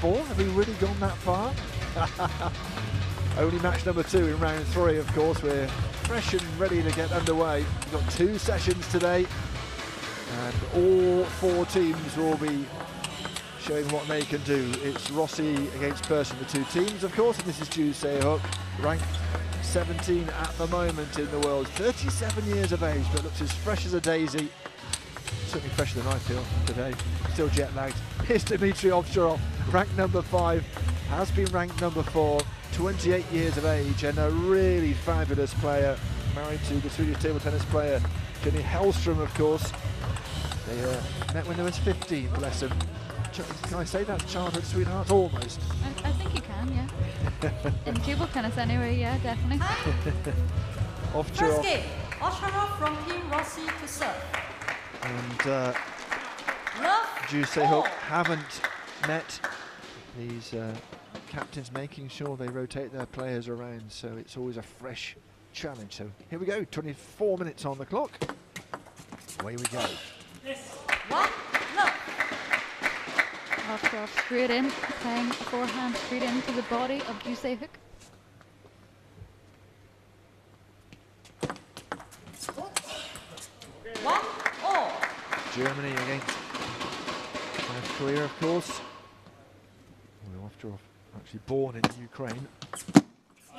4? Have we really gone that far? Only match number 2 in round 3, of course. We're fresh and ready to get underway. We've got 2 sessions today, and all 4 teams will be showing what they can do. It's Rossi against Person, the 2 teams, of course, and this is Joo Se Hyuk, ranked 17 at the moment in the world, 37 years of age, but looks as fresh as a daisy. Certainly fresher than I feel today, still jet lagged. Here's Dmitry Ovtcharov, ranked number 5, has been ranked number 4, 28 years of age, and a really fabulous player, married to the Swedish table tennis player Jenny Hellström, of course. They met when they was 15, bless them. Can I say that? Childhood sweetheart? Almost. I think you can, yeah. In table tennis anyway, yeah, definitely. First game, Ovtcharov from Team Rossi to serve. And Joo Se Hyuk haven't met these captains, making sure they rotate their players around, so it's always a fresh challenge. So here we go, 24 minutes on the clock. Away we go. Ovtcharov straight in, playing a forehand straight into the body of Joo Se Hyuk. Germany against South Korea, of course. Well, Ovtcharov actually born in Ukraine. 1-2.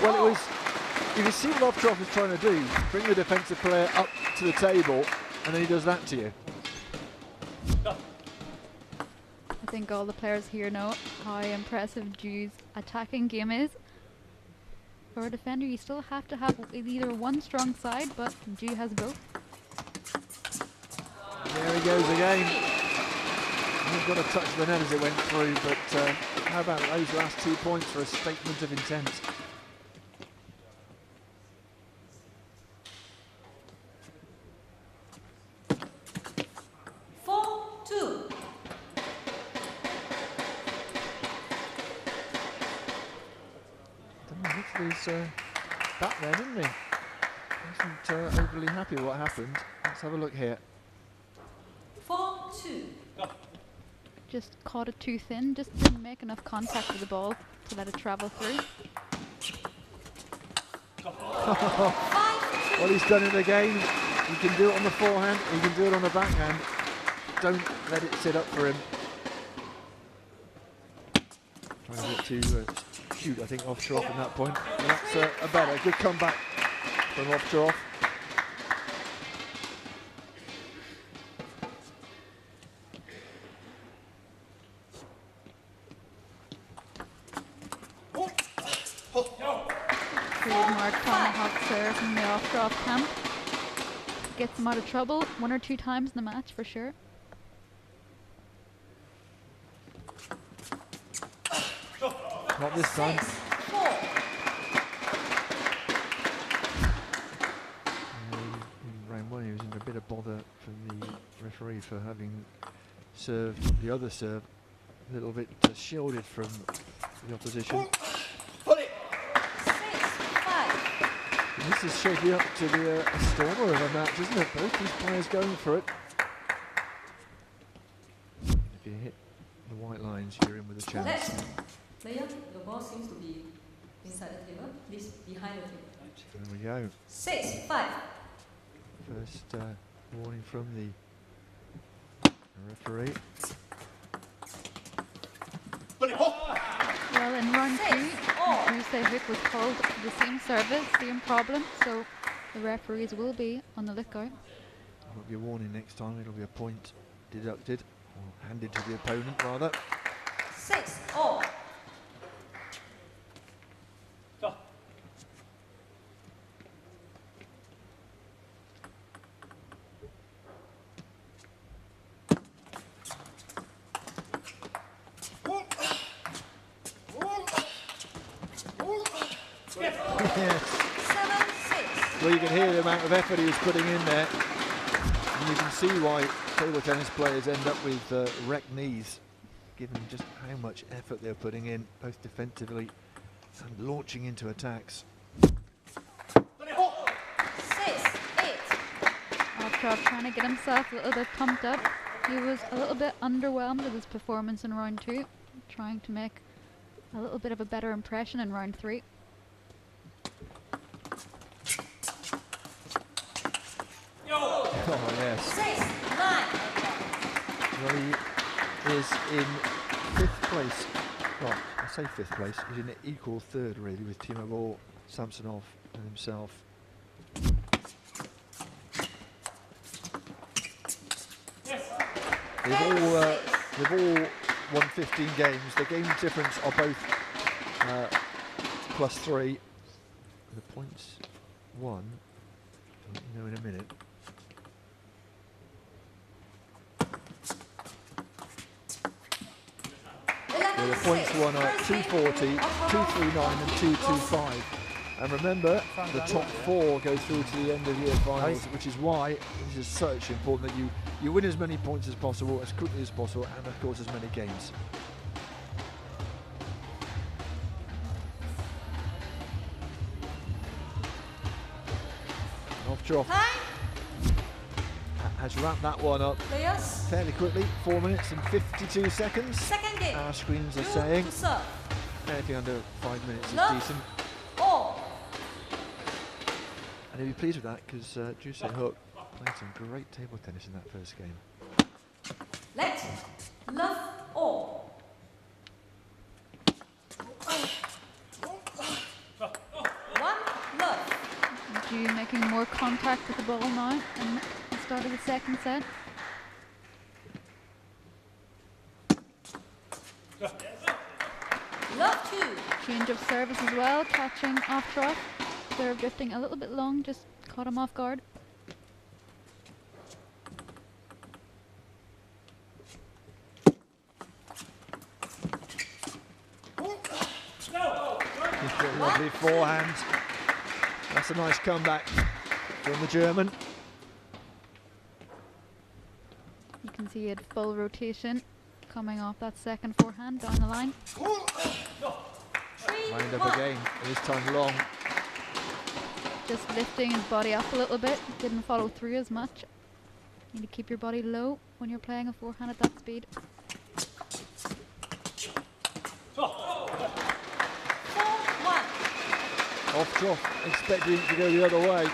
Well, it was, you can see what Ovtcharov is trying to do, bring the defensive player up to the table, and then he does that to you. I think all the players here know how impressive Joo's attacking game is. For a defender, you still have to have either one strong side, but Joo has both. There he goes again. He's got a touch of the net as it went through, but how about those last 2 points for a statement of intent? Back there, didn't he? Wasn't overly happy with what happened. Let's have a look here. 4-2. Just caught it too thin, just didn't make enough contact with the ball to let it travel through. Well, he's done it again. He can do it on the forehand, he can do it on the backhand. Don't let it sit up for him. Trying to shoot, I think, Ovtcharov at that point. And that's a better, good comeback from Ovtcharov. Trademark tomahawk serve from the Ovtcharov camp. Gets him out of trouble 1 or 2 times in the match for sure. Not this time. In round 1 he was in a bit of bother from the referee for having served the other serve a little bit shielded from the opposition. And this is shaping up to be a stormer of a match, isn't it? Both these players going for it. If you hit the white lines, you're in with a chance. Player, the ball seems to be inside the table, this behind the table. There we go. 6-5. First warning from the referee. Well, in round 2, Joo Se Hyuk was called to the same service, same problem, so the referees will be on the lookout. It won't be a warning next time, it'll be a point deducted, or handed to the opponent rather. 6-0. Well, you can hear the amount of effort he was putting in there, and you can see why table tennis players end up with wrecked knees given just how much effort they're putting in, both defensively and launching into attacks. 6, 8. Off-drop trying to get himself a little bit pumped up. He was a little bit underwhelmed with his performance in round 2, trying to make a little bit of a better impression in round 3. Oh yes. 6, 9. Well, he is in 5th place. Well, I say 5th place. He's in an equal 3rd really with Timo Boll, Samsonov and himself. They've all won 15 games. The game difference are both +3. The points won, I'll let you know in a minute. So the points won are 240, 239 and 225. And remember, the top 4 go through to the end of year finals, which is why it is such important that you win as many points as possible, as quickly as possible, and of course as many games. Off drop. Has wrapped that one up Players. fairly quickly, 4 minutes and 52 seconds. Second game. Our screens are Joo saying to serve. anything under 5 minutes is Love. decent. All. And he'll be pleased with that because Joo Se Hyuk played some great table tennis in that first game. Let. Love. All. One. Love. Joo making more contact with the ball now in the start of the second set. Love 2. Change of service as well, catching off drop. Serve drifting a little bit long, just caught him off guard. Lovely forehand. That's a nice comeback from the German. You can see it full rotation coming off that second forehand down the line. 3, Lined up 1. again, this time long. Just lifting his body up a little bit, didn't follow through as much. Need to keep your body low when you're playing a forehand at that speed. 4, 1. Off drop, expecting it to go the other way.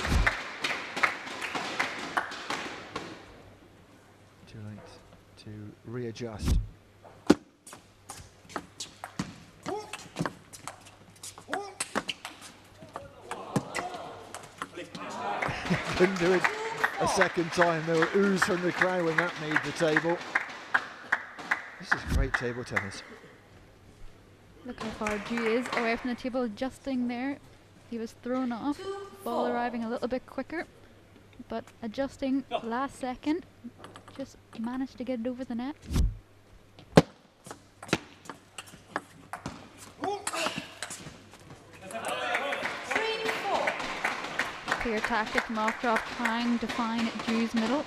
Too late to readjust. Couldn't do it a second time. There were oohs from the crowd when that made the table. This is great table tennis. Look how far Joo is away from the table, adjusting there. He was thrown off, 2, ball 4. arriving a little bit quicker, but adjusting last second, just managed to get it over the net. Clear tactic from off drop, trying to find Joo's middle.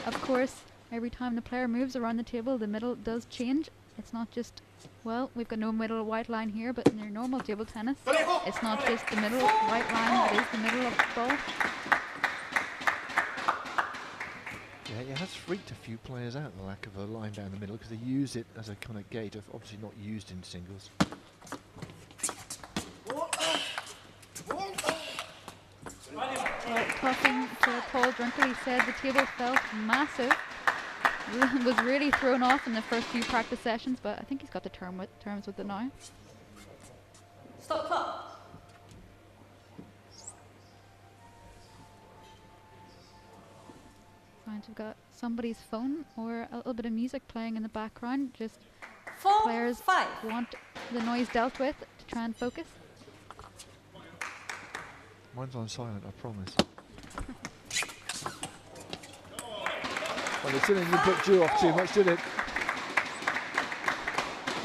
Of course, every time the player moves around the table, the middle does change. It's not just, well, we've got no middle white line here, but in your normal table tennis, it's not just the middle white line that is the middle of the ball. Yeah, it has freaked a few players out, the lack of a line down the middle, because they use it as a kind of gate, obviously not used in singles. Well, talking to Paul Drunker, he said the table felt massive. Was really thrown off in the first few practice sessions, but I think he's got the terms with it now. Stop clock. Signs we've got somebody's phone or a little bit of music playing in the background. Just 4, players 5. want the noise dealt with to try and focus. Mine's on silent, I promise. Well, it didn't put Joo off too much, did it?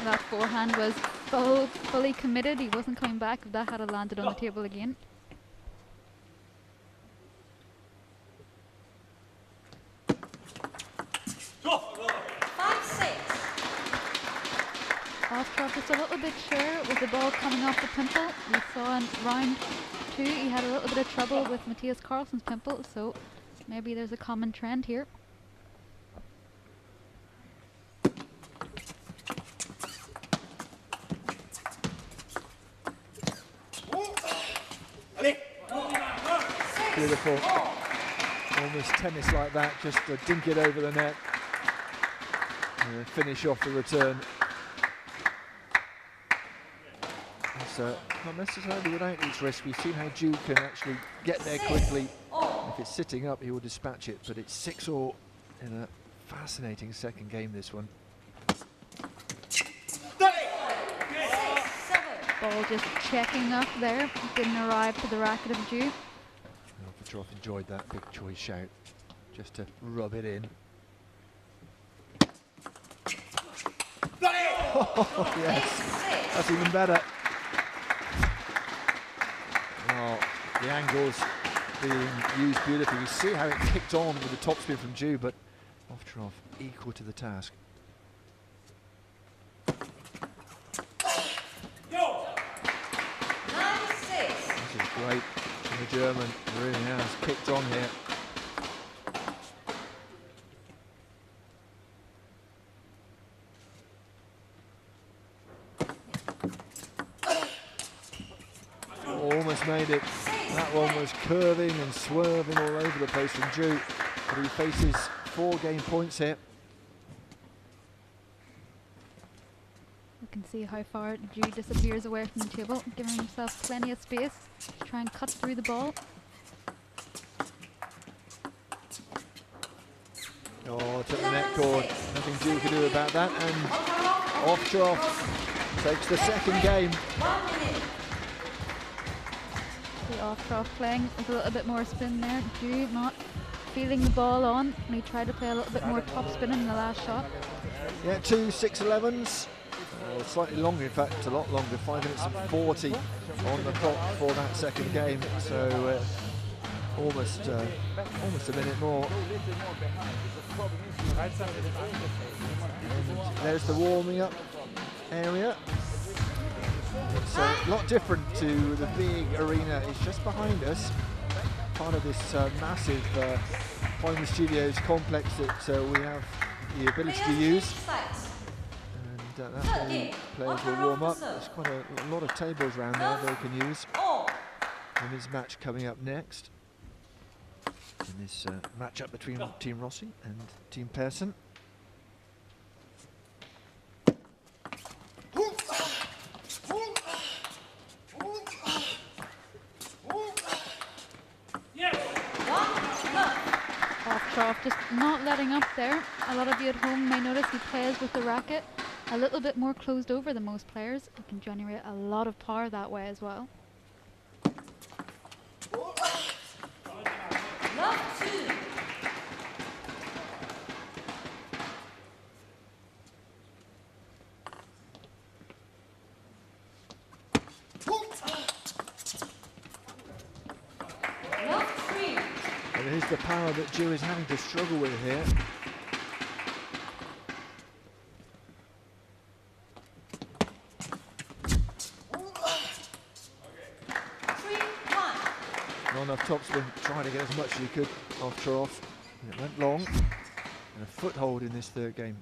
That forehand was fully committed. He wasn't coming back if that had landed on the table again. bit sure with the ball coming off the pimple. We saw in round 2 he had a little bit of trouble with Matthias Carlsen's pimple, so maybe there's a common trend here. Beautiful. Almost tennis like that, just to dink it over the net. And finish off the return. It's not necessarily without its risk. We've seen how Joo can actually get there quickly. If it's sitting up, he will dispatch it, but it's 6-all in a fascinating second game, this one. Ball just checking up there, didn't arrive to the racket of Joo. Petrov enjoyed that big choice shout, just to rub it in. Oh, yes, that's even better. Oh, the angles being used beautifully. You see how it kicked on with the topspin from Joo, but Ovtcharov equal to the task. This is great from the German. He really has kicked on here. Almost made it. That one was curving and swerving all over the place from Joo, but he faces 4 game points here. You can see how far Joo disappears away from the table, giving himself plenty of space to try and cut through the ball. Oh, took the net cord. Nothing Joo can do about that, and Ovtcharov takes the second game. Ovtcharov playing with a little bit more spin there. Joo not feeling the ball on, and he tried to play a little bit more top spin in the last shot. Yeah, 2 6-11s. Slightly longer, in fact, a lot longer. 5 minutes and 40 on the clock for that second game. So almost a minute more. And there's the warming up area. It's a lot different to the big arena. It's just behind us, part of this massive Final Studios complex that we have the ability to use. And that's where the players will warm up. There's quite a lot of tables around there they can use. And this match coming up next. In this matchup between Team Rossi and Team Persson. Ovtcharov just not letting up there. A lot of you at home may notice he plays with the racket a little bit more closed over than most players. He can generate a lot of power that way as well. And here's the power that Joo is having to struggle with here. Not enough topspin, trying to get as much as he could Ovtcharov. It went long. And a foothold in this third game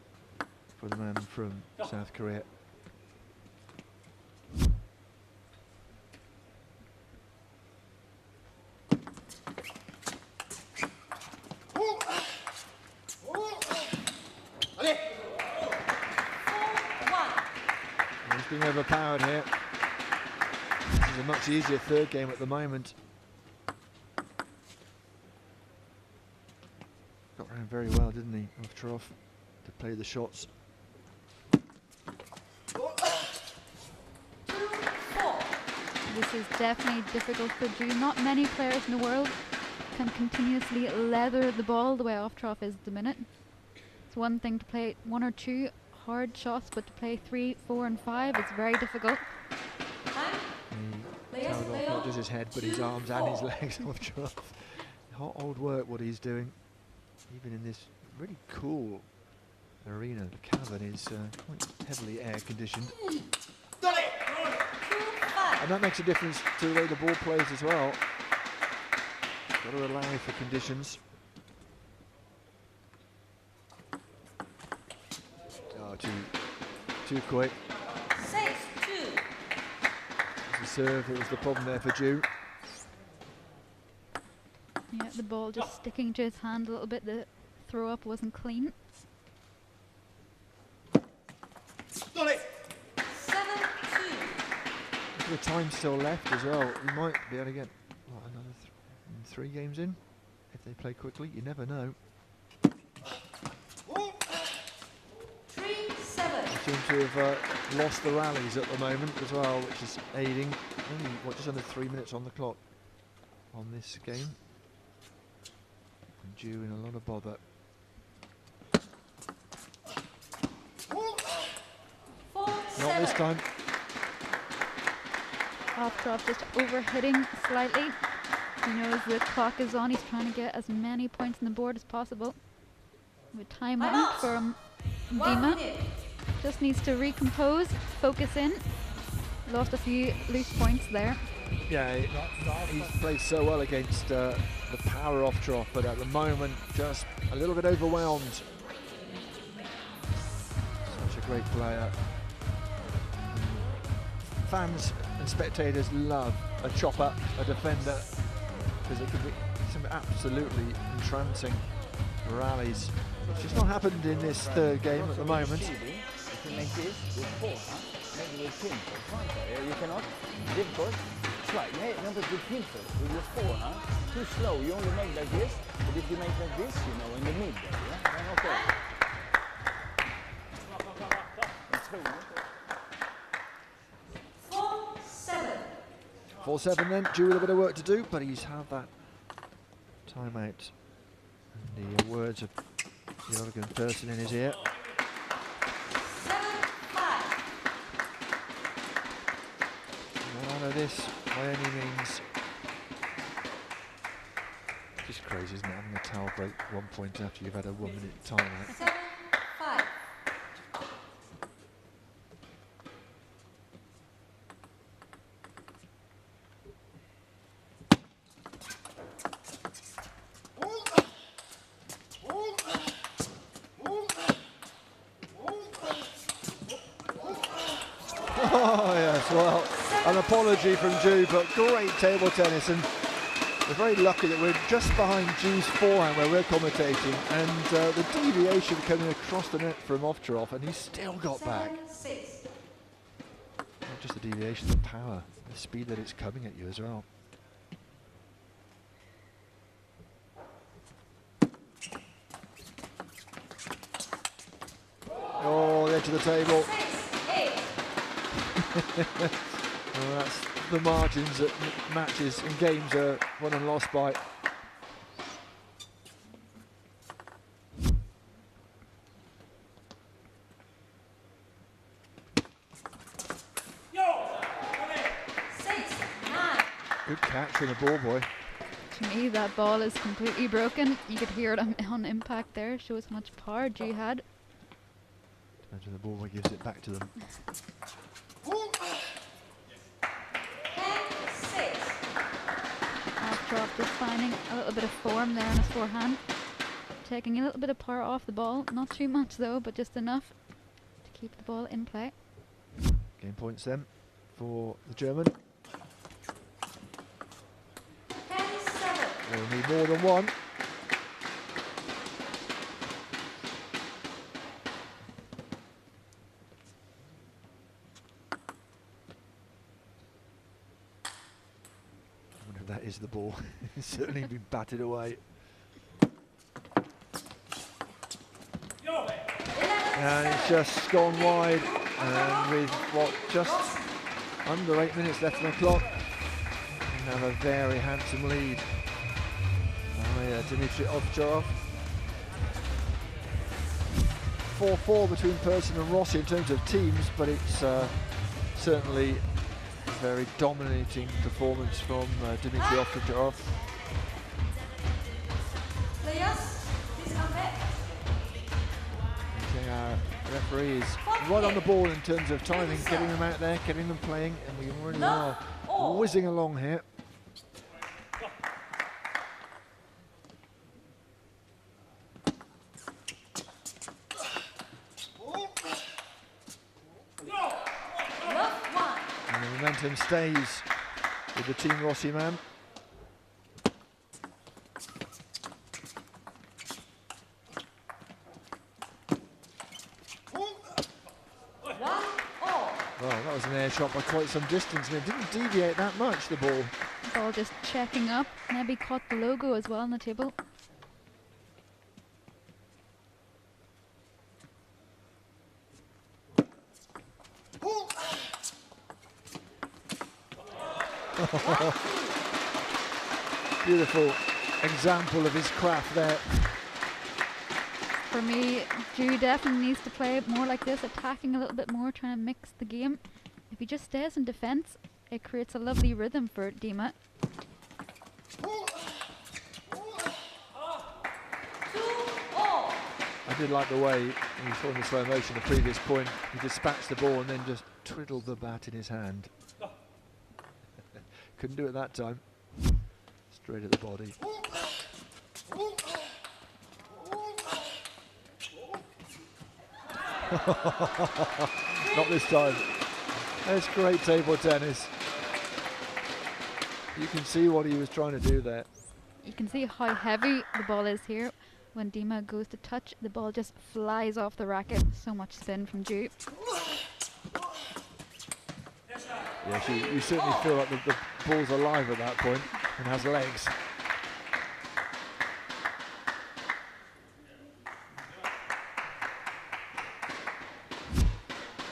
for the man from South Korea. He's being overpowered here. This is a much easier third game at the moment. Got around very well, didn't he, Ovtcharov, to play the shots. This is definitely difficult for Joo. Not many players in the world can continuously leather the ball the way Ovtcharov is at the minute. It's one thing to play 1 or 2 hard shots, but to play 3, 4 and 5, it's very difficult. He held off not just his head, but his arms and his legs. Ovtcharov. Hot old work what he's doing. Even in this really cool arena, the cavern is quite heavily air conditioned. And that makes a difference to the way the ball plays as well. Got to allow for conditions. Oh, too quick. 6-2. The serve, it was the problem there for Joo. Yeah, the ball just sticking to his hand a little bit. The throw up wasn't clean. 7-2. The time still left as well. We might be able to get another 3 games in if they play quickly. You never know. 3-7. They seem to have lost the rallies at the moment as well, which is aiding. Only just under 3 minutes on the clock on this game. And Joo in a lot of bother. 4-7. Not this time. Off drop just overhitting slightly. He knows the clock is on. He's trying to get as many points on the board as possible. With time out from 1 Dima. minute. Just needs to recompose, focus in. Lost a few loose points there. Yeah, he's played so well against the power off drop, but at the moment just a little bit overwhelmed. Such a great player. Fans and spectators love a chopper, a defender, because it could be some absolutely entrancing rallies. It's just not happened in this third game at the moment. If you make this with 4, maybe with pin first. You cannot. Difficult. Try. No, but with pin first. With your 4, too slow. You only make like this. But if you make like this, you know, in the mid there, then okay. Let's go. 4-7. 4-7 then, Joo with a bit of work to do, but he's had that timeout. And the words of the Oregon person in his ear. 7-5. None of this by any means. Just crazy, isn't it? Having a towel break 1 point after you've had a 1 minute timeout. 7-5. Oh yes, well, an apology from Joo, but great table tennis, and we're very lucky that we're just behind Joo's forehand where we're commentating, and the deviation coming across the net from off-drop, and he's still got back. 7-6. Not just the deviation, the power, the speed that it's coming at you as well. Oh, the edge of the table. 6-8. Well, that's the margins that matches and games are won and lost by. Good catch from the ball boy. To me, that ball is completely broken. You could hear it on impact there. Shows how much power Joo had. Depends when the ball boy gives it back to them. 10-6. Off drop, just finding a little bit of form there on his forehand. Taking a little bit of power off the ball. Not too much though, but just enough to keep the ball in play. Game points then for the German. 10-7. We'll need more than one. I wonder if that is the ball. It's certainly been batted away. And it's just gone wide, and with what, just under 8 minutes left on the clock, we have a very handsome lead. Dmitry Ovtcharov. 4-4 between Person and Rossi in terms of teams, but it's certainly a very dominating performance from Dmitry Ovtcharov. Players, please come back. The referee is right on the ball in terms of timing, getting them out there, getting them playing, and we really are whizzing along here. And the momentum stays with the Team Rossi man. Well, that was an air shot by quite some distance, and it didn't deviate that much, the ball. Ball just checking up. Maybe caught the logo as well on the table. Beautiful example of his craft there. For me, Joo definitely needs to play more like this, attacking a little bit more, trying to mix the game. If he just stays in defence, it creates a lovely rhythm for Dima. I did like the way, you saw in the slow motion, the previous point, he dispatched the ball and then just twiddled the bat in his hand. Couldn't do it that time. Straight at the body. Not this time. That's great table tennis. You can see what he was trying to do there. You can see how heavy the ball is here. When Dima goes to touch, the ball just flies off the racket. So much spin from Joo. Yes, you certainly feel like the ball's alive at that point and has legs.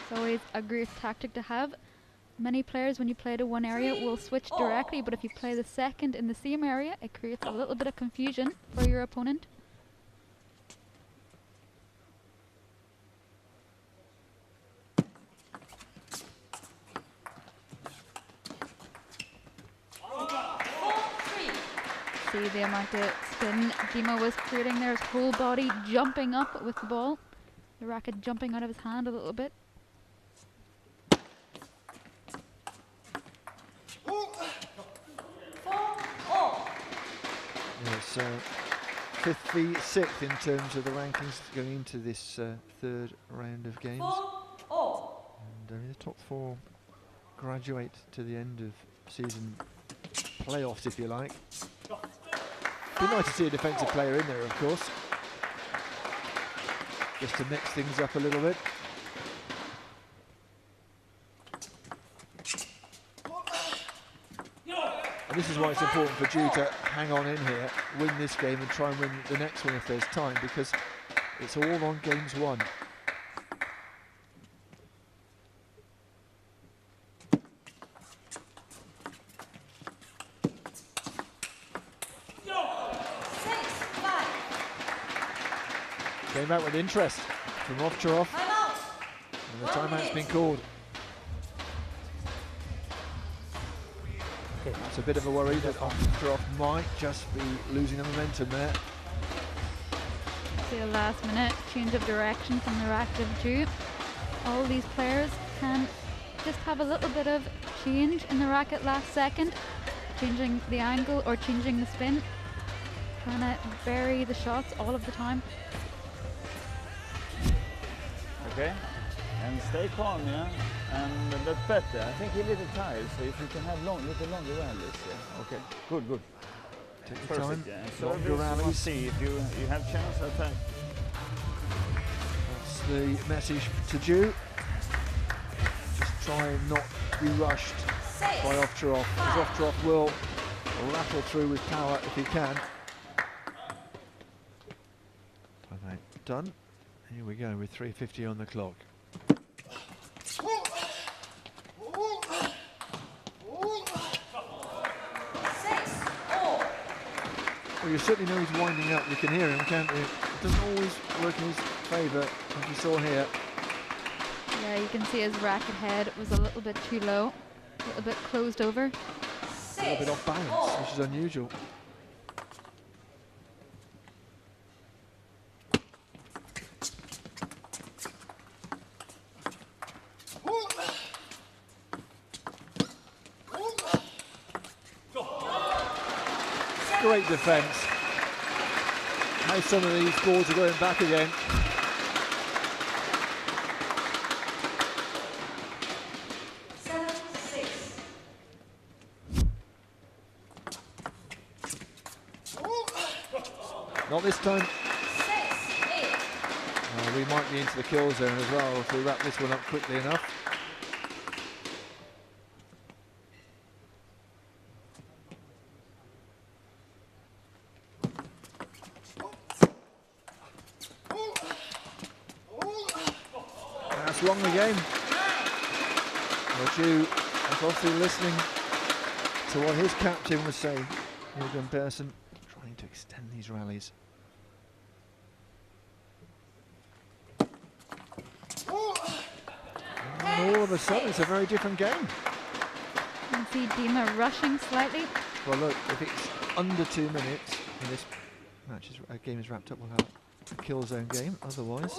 It's always a great tactic to have. Many players, when you play to one area, will switch directly, but if you play the second in the same area, it creates a little bit of confusion for your opponent. See the amount of spin Dima was creating there, his whole body jumping up with the ball. The racket jumping out of his hand a little bit. Yes, 5th v 6th in terms of the rankings going into this third round of games. And the top 4 graduate to the end of season playoffs, if you like. Be nice to see a defensive player in there, of course, just to mix things up a little bit. And this is why it's important for Joo to hang on in here, win this game and try and win the next one if there's time, because it's all on games 1. Came out with interest from Ovtcharov, and the timeout's been called. It's a bit of a worry that Ovtcharov might just be losing the momentum there. See a last minute change of direction from the racket of Joo. All these players can just have a little bit of change in the racket last second, changing the angle or changing the spin, trying to vary the shots all of the time. Okay, and stay calm, yeah, and that's better. I think he's a little tired, so if you can have little longer rallies, yeah. Okay, good. Take your time, Yeah. longer Service, rallies. see if you have chance, attack. That's the message to Joo. Just try and not be rushed by Ovtcharov, because Ovtcharov will rattle through with power if he can. Timeout done. Here we go with 3:50 on the clock. Well, you certainly know he's winding up. You can hear him, can't you? It doesn't always work in his favour, as you saw here. Yeah, you can see his racket head was a little bit too low, a little bit closed over. A little bit off balance, which is unusual. great defence. How some of these balls are going back again. Not this time. We might be into the kill zone as well if we wrap this one up quickly enough. That's long again. Well, Joo is obviously listening to what his captain was saying, Jürgen Persson, trying to extend these rallies. And all of a sudden, it's a very different game. You can see Timo rushing slightly. Well, look, if it's under 2 minutes and this game is wrapped up, we'll have a kill zone game. Otherwise,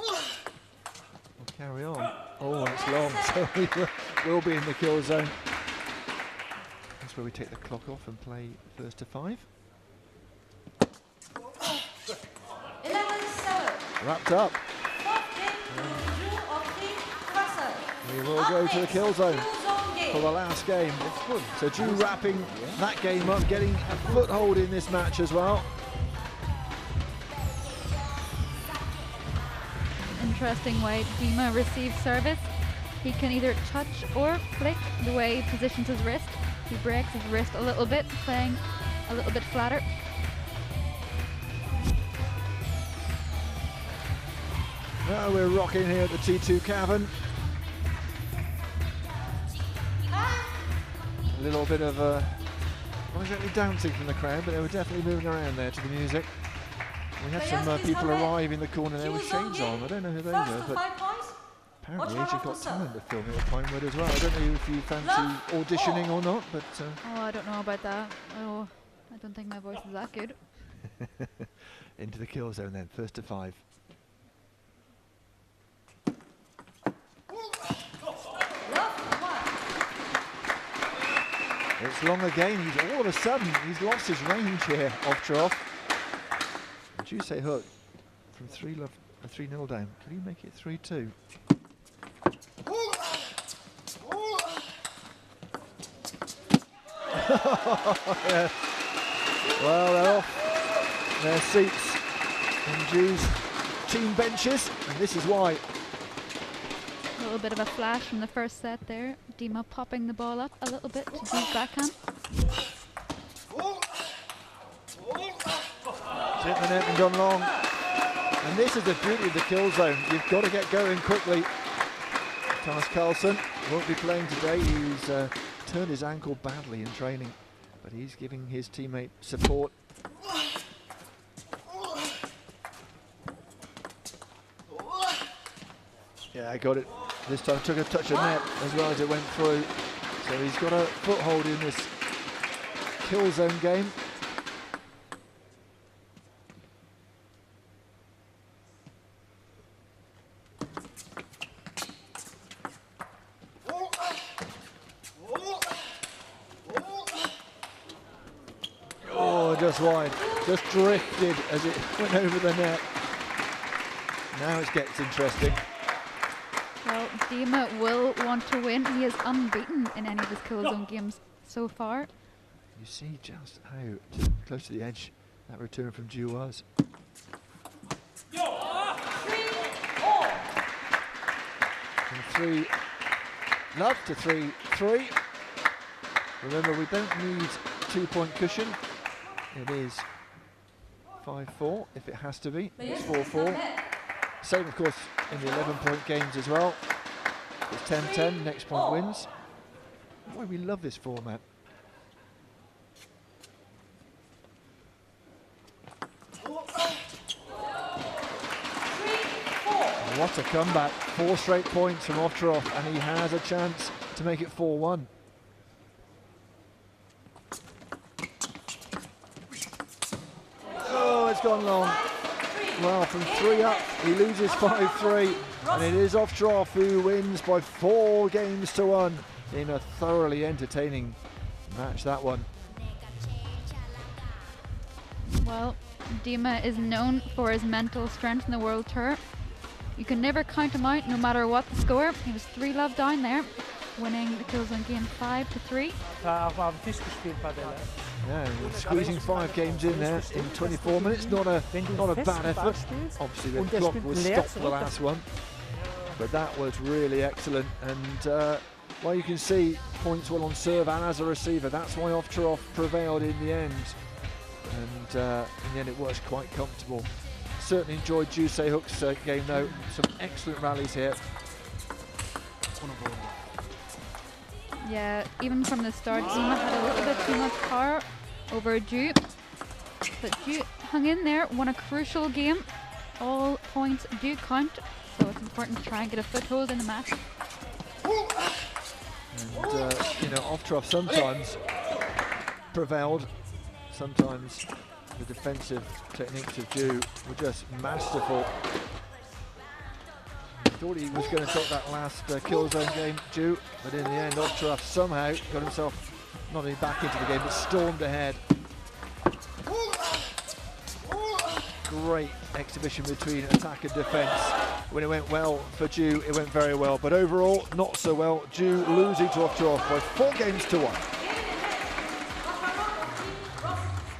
we'll carry on. Oh, it's long, so we will be in the kill zone. That's where we take the clock off and play first to 5. 11-7. Wrapped up. We will go to the kill zone for the last game. So Joo wrapping that game up, getting a foothold in this match as well. Interesting way Timo receives service. He can either touch or flick the way he positions his wrist. He breaks his wrist a little bit, playing a little bit flatter. Now we're rocking here at the T2 Cavern. A little bit of not exactly dancing from the crowd, but they were definitely moving around there to the music. We had some people arrive in the corner there with shades on. I don't know who they were, but apparently Agent Got Talent to film here at Pinewood as well. I don't know if you fancy auditioning or not, but... Oh, I don't know about that. Oh, I don't think my voice is that good. Into the kill zone then, first to 5. It's long again. He's all of a sudden he's lost his range here off trough. Joo Se Hyuk from 3-0 down. Can he make it 3-2? Yeah. Well, they're off their seats in Joo's team benches, and this is why. A little bit of a flash from the first set there. Timo popping the ball up a little bit to Joo's backhand. It's hit the net and gone long. And this is the beauty of the kill zone. You've got to get going quickly. Thomas Carlson won't be playing today. He's turned his ankle badly in training, but he's giving his teammate support. Yeah, I got it. This time took a touch of net as well as it went through. So he's got a foothold in this kill zone game. Oh, just wide. Just drifted as it went over the net. Now it gets interesting. Well, Timo will want to win. He is unbeaten in any of his kill zone games so far. You see just how close to the edge that return from Joo was. From 3, love to 3-3. Remember, we don't need 2-point cushion. It is 5-4 if it has to be. It's 4-4. Same, of course, in the 11-point games as well. It's 10-10, next point wins. Boy, we love this format. What a comeback. 4 straight points from off trough, and he has a chance to make it 4-1. Oh, it's gone long. Well, from 3 up, he loses 5-3, and it is off trough who wins by 4 games to 1 in a thoroughly entertaining match, that one. Well, Dima is known for his mental strength in the World Tour. You can never count him out, no matter what the score. He was 3-love down there, winning the Killzone game 5-3. Yeah, squeezing 5 games in there in 24 minutes. Not a bad effort. Obviously, the clock was stopped for the last one, but that was really excellent. And well, you can see points well on serve and as a receiver. That's why Ovtcharov prevailed in the end. And in the end, it was quite comfortable. Certainly enjoyed Joo Se Hyuk's game though. Some excellent rallies here. Yeah, even from the start, Dima had a little bit too much power over Joo. But Joo hung in there, won a crucial game. All points do count, so it's important to try and get a foothold in the match. And you know, Ovtcharov sometimes prevailed. Sometimes the defensive techniques of Joo were just masterful. He thought he was going to take that last Killzone game, Joo, but in the end, Ovtcharov somehow got himself not only back into the game, but stormed ahead. Great exhibition between attack and defence. When it went well for Joo, it went very well, but overall, not so well. Joo losing to Ovtcharov by 4 games to 1.